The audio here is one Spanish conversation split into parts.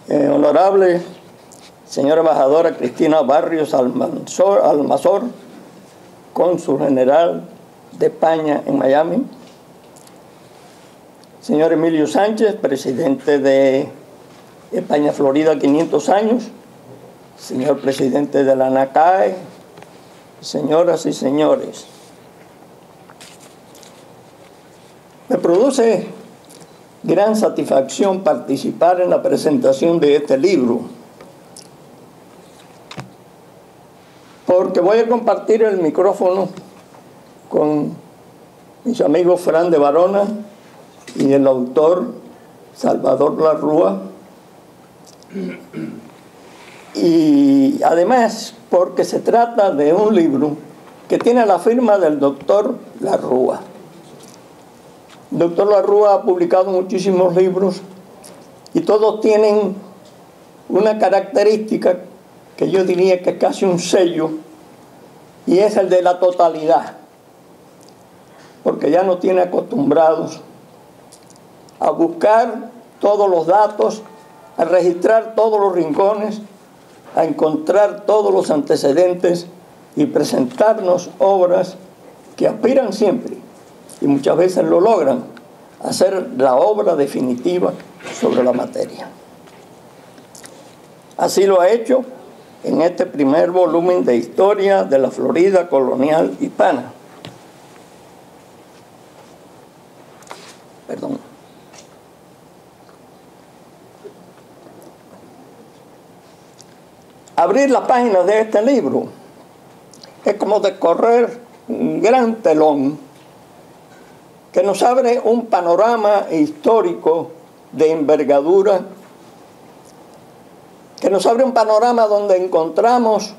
Honorable señora embajadora Cristina Barrios Almanzor, cónsul general de España en Miami. Señor Emilio Sánchez, presidente de España Florida 500 años. Señor presidente de la NACAE, señoras y señores. Me produce gran satisfacción participar en la presentación de este libro, porque voy a compartir el micrófono con mis amigos Fran de Barona y el autor Salvador Larrúa, y además porque se trata de un libro que tiene la firma del doctor Larrúa. El doctor Larrúa ha publicado muchísimos libros y todos tienen una característica que yo diría que es casi un sello, y es el de la totalidad, porque ya nos tiene acostumbrados a buscar todos los datos, a registrar todos los rincones, a encontrar todos los antecedentes y presentarnos obras que aspiran siempre, y muchas veces lo logran, a hacer la obra definitiva sobre la materia. Así lo ha hecho en este primer volumen de Historia de la Florida colonial hispana. Perdón. Abrir las páginas de este libro es como descorrer un gran telón que nos abre un panorama histórico de envergadura, que nos abre un panorama donde encontramos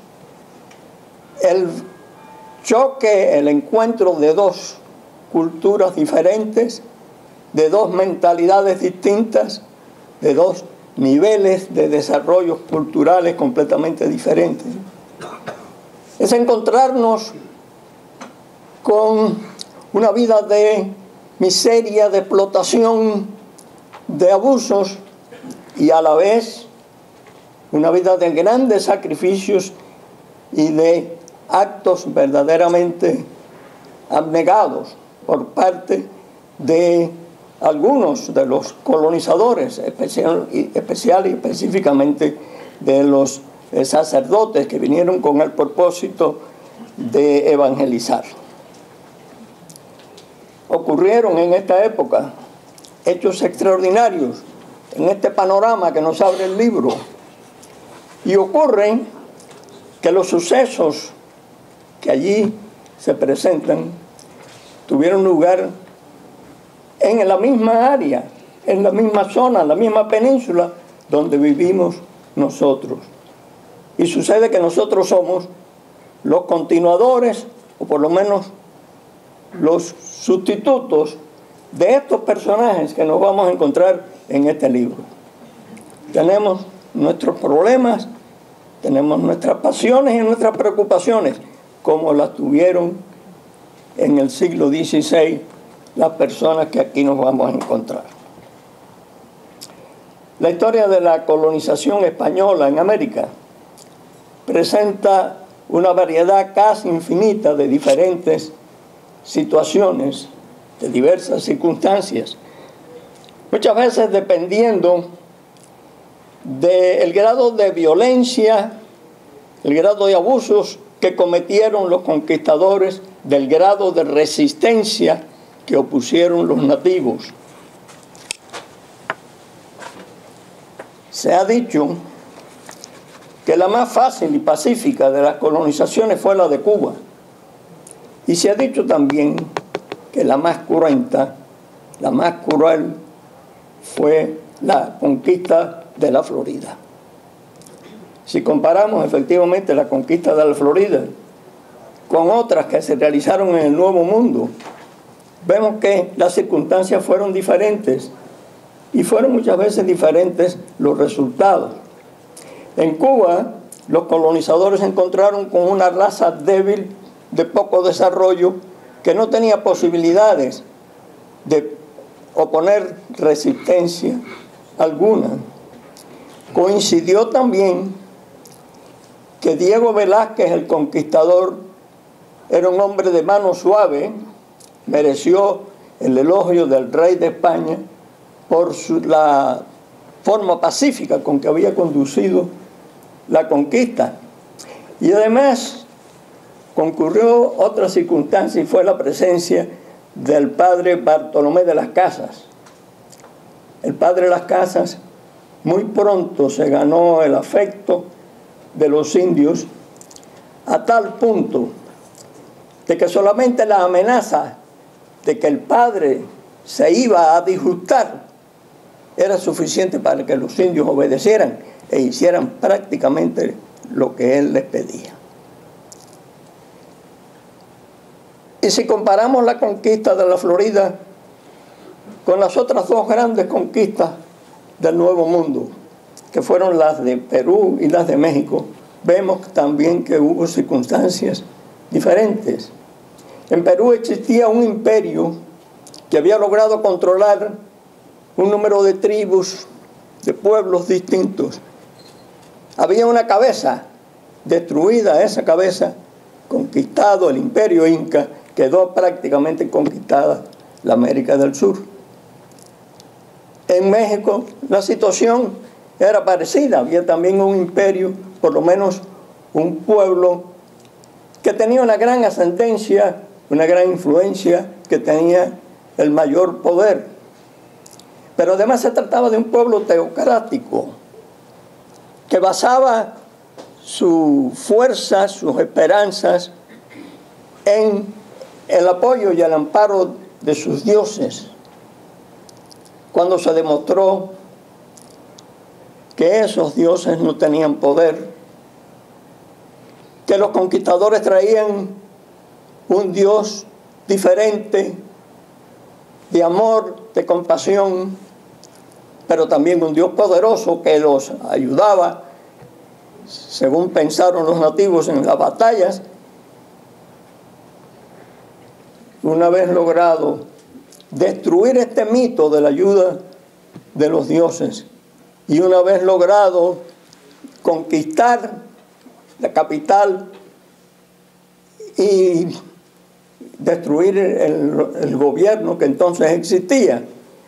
el choque, el encuentro de dos culturas diferentes, de dos mentalidades distintas, de dos niveles de desarrollos culturales completamente diferentes. Es encontrarnos con una vida de miseria, de explotación, de abusos, y a la vez una vida de grandes sacrificios y de actos verdaderamente abnegados por parte de algunos de los colonizadores, especial y específicamente de los sacerdotes que vinieron con el propósito de evangelizar. Ocurrieron en esta época hechos extraordinarios en este panorama que nos abre el libro, y ocurren que los sucesos que allí se presentan tuvieron lugar en la misma área, en la misma zona, en la misma península donde vivimos nosotros. Y sucede que nosotros somos los continuadores, o por lo menos los sustitutos de estos personajes que nos vamos a encontrar en este libro. Tenemos nuestros problemas, tenemos nuestras pasiones y nuestras preocupaciones, como las tuvieron en el siglo XVI las personas que aquí nos vamos a encontrar. La historia de la colonización española en América presenta una variedad casi infinita de diferentes situaciones, de diversas circunstancias, muchas veces dependiendo del grado de violencia, el grado de abusos que cometieron los conquistadores, del grado de resistencia que opusieron los nativos. Se ha dicho que la más fácil y pacífica de las colonizaciones fue la de Cuba, y se ha dicho también que la más cruenta, la más cruel, fue la conquista de la Florida. Si comparamos efectivamente la conquista de la Florida con otras que se realizaron en el Nuevo Mundo, vemos que las circunstancias fueron diferentes, y fueron muchas veces diferentes los resultados. En Cuba, los colonizadores se encontraron con una raza débil, de poco desarrollo, que no tenía posibilidades de oponer resistencia alguna. Coincidió también que Diego Velázquez, el conquistador, era un hombre de mano suave, mereció el elogio del rey de España por la forma pacífica con que había conducido la conquista. Y además concurrió otra circunstancia y fue la presencia del padre Bartolomé de las Casas. El padre de las Casas muy pronto se ganó el afecto de los indios a tal punto de que solamente la amenaza de que el padre se iba a disgustar era suficiente para que los indios obedecieran e hicieran prácticamente lo que él les pedía. Y si comparamos la conquista de la Florida con las otras dos grandes conquistas del Nuevo Mundo, que fueron las de Perú y las de México, vemos también que hubo circunstancias diferentes. En Perú existía un imperio que había logrado controlar un número de tribus, de pueblos distintos. Había una cabeza, destruida esa cabeza, conquistado el imperio inca, quedó prácticamente conquistada la América del Sur. En México la situación era parecida, había también un imperio, por lo menos un pueblo que tenía una gran ascendencia, una gran influencia, que tenía el mayor poder. Pero además se trataba de un pueblo teocrático, que basaba su fuerza, sus esperanzas en el apoyo y el amparo de sus dioses. Cuando se demostró que esos dioses no tenían poder, que los conquistadores traían un Dios diferente, de amor, de compasión, pero también un Dios poderoso que los ayudaba, según pensaron los nativos, en las batallas. Una vez logrado destruir este mito de la ayuda de los dioses y una vez logrado conquistar la capital y destruir el gobierno que entonces existía,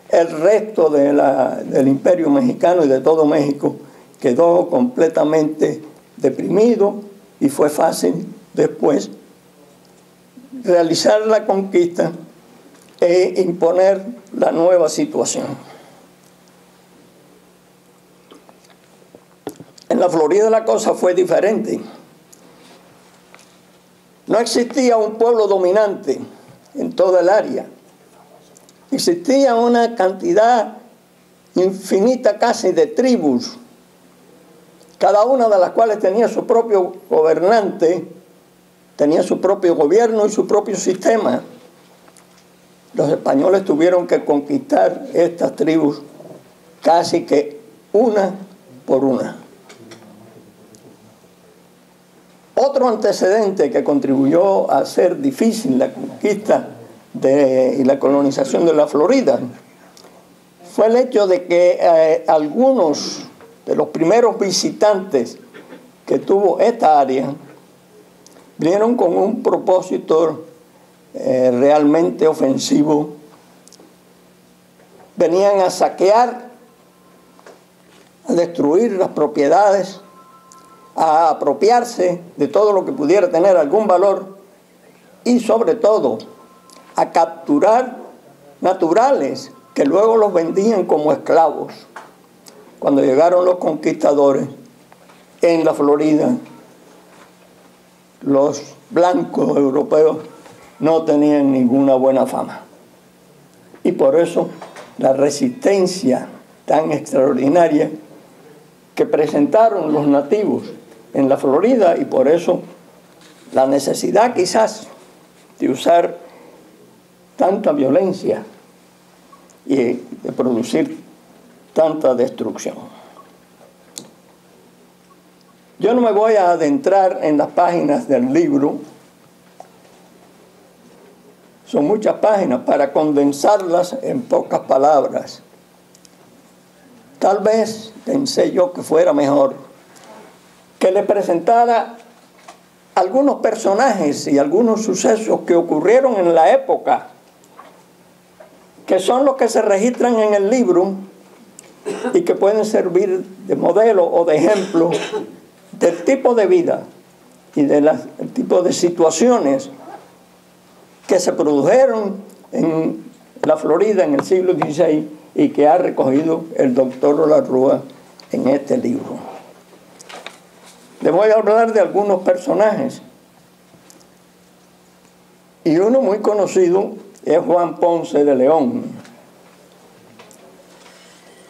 el resto del imperio mexicano y de todo México quedó completamente deprimido y fue fácil después realizar la conquista e imponer la nueva situación. En la Florida la cosa fue diferente. No existía un pueblo dominante en toda el área. Existía una cantidad infinita casi de tribus, cada una de las cuales tenía su propio gobernante, tenía su propio gobierno y su propio sistema. Los españoles tuvieron que conquistar estas tribus casi que una por una. Otro antecedente que contribuyó a hacer difícil la conquista y la colonización de la Florida fue el hecho de que algunos de los primeros visitantes que tuvo esta área vinieron con un propósito realmente ofensivo. Venían a saquear, a destruir las propiedades, a apropiarse de todo lo que pudiera tener algún valor y sobre todo a capturar naturales que luego los vendían como esclavos. Cuando llegaron los conquistadores en la Florida, los blancos europeos no tenían ninguna buena fama. Y por eso la resistencia tan extraordinaria que presentaron los nativos en la Florida, y por eso la necesidad quizás de usar tanta violencia y de producir tanta destrucción. Yo no me voy a adentrar en las páginas del libro, son muchas páginas, para condensarlas en pocas palabras. tal vez pensé yo que fuera mejor que le presentara algunos personajes y algunos sucesos que ocurrieron en la época, que son los que se registran en el libro y que pueden servir de modelo o de ejemplo del tipo de vida y del tipo de situaciones que se produjeron en la Florida en el siglo XVI y que ha recogido el doctor Olarrúa en este libro. Les voy a hablar de algunos personajes. Y uno muy conocido es Juan Ponce de León.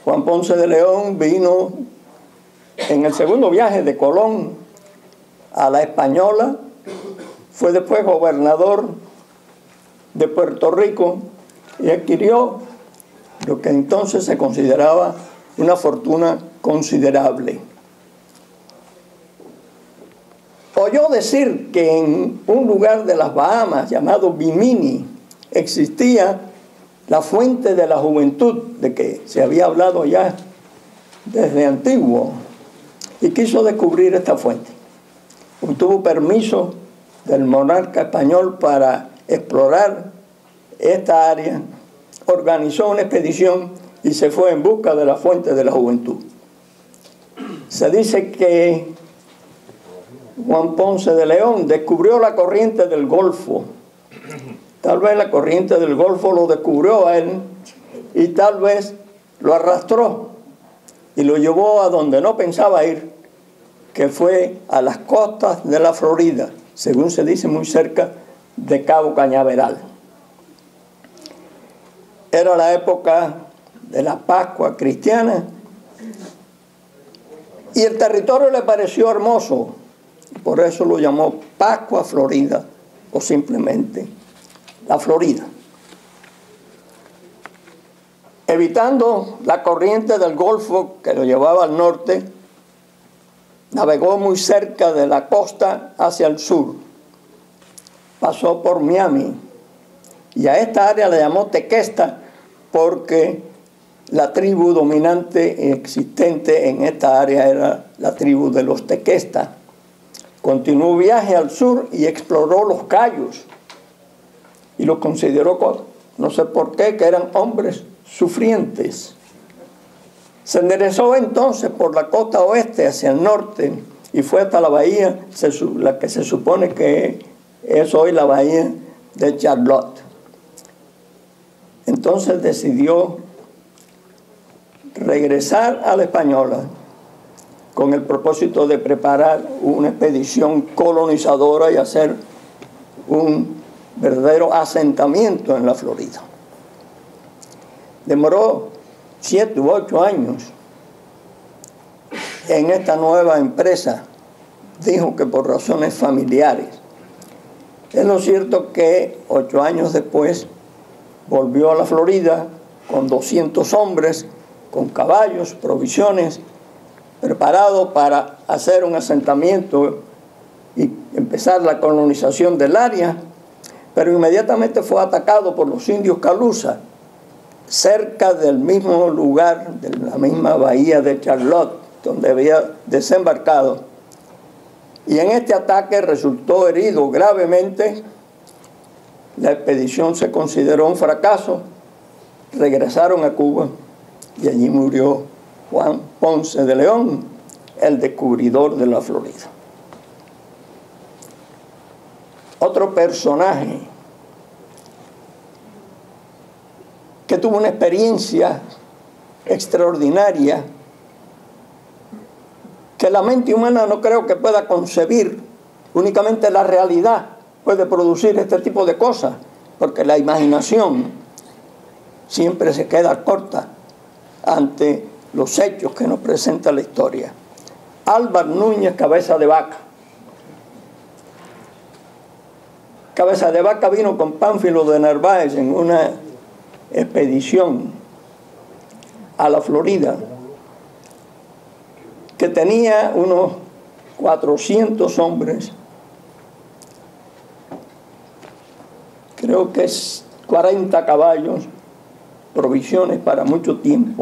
Juan Ponce de León vino en el segundo viaje de Colón a la Española, fue después gobernador de Puerto Rico y adquirió lo que entonces se consideraba una fortuna considerable. Oyó decir que en un lugar de las Bahamas llamado Bimini existía la fuente de la juventud, de que se había hablado ya desde antiguo, y quiso descubrir esta fuente. Obtuvo permiso del monarca español para explorar esta área, organizó una expedición y se fue en busca de la fuente de la juventud. Se dice que Juan Ponce de León descubrió la corriente del Golfo. Tal vez la corriente del Golfo lo descubrió a él y tal vez lo arrastró y lo llevó a donde no pensaba ir, que fue a las costas de la Florida, según se dice muy cerca de Cabo Cañaveral. Era la época de la Pascua cristiana y el territorio le pareció hermoso, por eso lo llamó Pascua Florida o simplemente la Florida. Evitando la corriente del Golfo que lo llevaba al norte, navegó muy cerca de la costa hacia el sur. Pasó por Miami y a esta área la llamó Tequesta porque la tribu dominante y existente en esta área era la tribu de los Tequesta. Continuó viaje al sur y exploró los cayos y los consideró, no sé por qué, que eran hombres sufrientes. Se enderezó entonces por la costa oeste hacia el norte y fue hasta la bahía, la que se supone que es hoy la bahía de Charlotte. Entonces decidió regresar a la Española con el propósito de preparar una expedición colonizadora y hacer un verdadero asentamiento en la Florida. Demoró 7 u 8 años en esta nueva empresa. Dijo que por razones familiares. Es lo cierto que 8 años después volvió a la Florida con 200 hombres, con caballos, provisiones, preparado para hacer un asentamiento y empezar la colonización del área, pero inmediatamente fue atacado por los indios Calusa, cerca del mismo lugar, de la misma bahía de Charlotte, donde había desembarcado. Y en este ataque resultó herido gravemente. La expedición se consideró un fracaso. Regresaron a Cuba y allí murió Juan Ponce de León, el descubridor de la Florida. Otro personaje que tuvo una experiencia extraordinaria que la mente humana no creo que pueda concebir. Únicamente la realidad puede producir este tipo de cosas, porque la imaginación siempre se queda corta ante los hechos que nos presenta la historia. Álvar Núñez Cabeza de Vaca. Cabeza de Vaca vino con Pánfilo de Narváez en una expedición a la Florida, que tenía unos 400 hombres, creo que es 40 caballos, provisiones para mucho tiempo.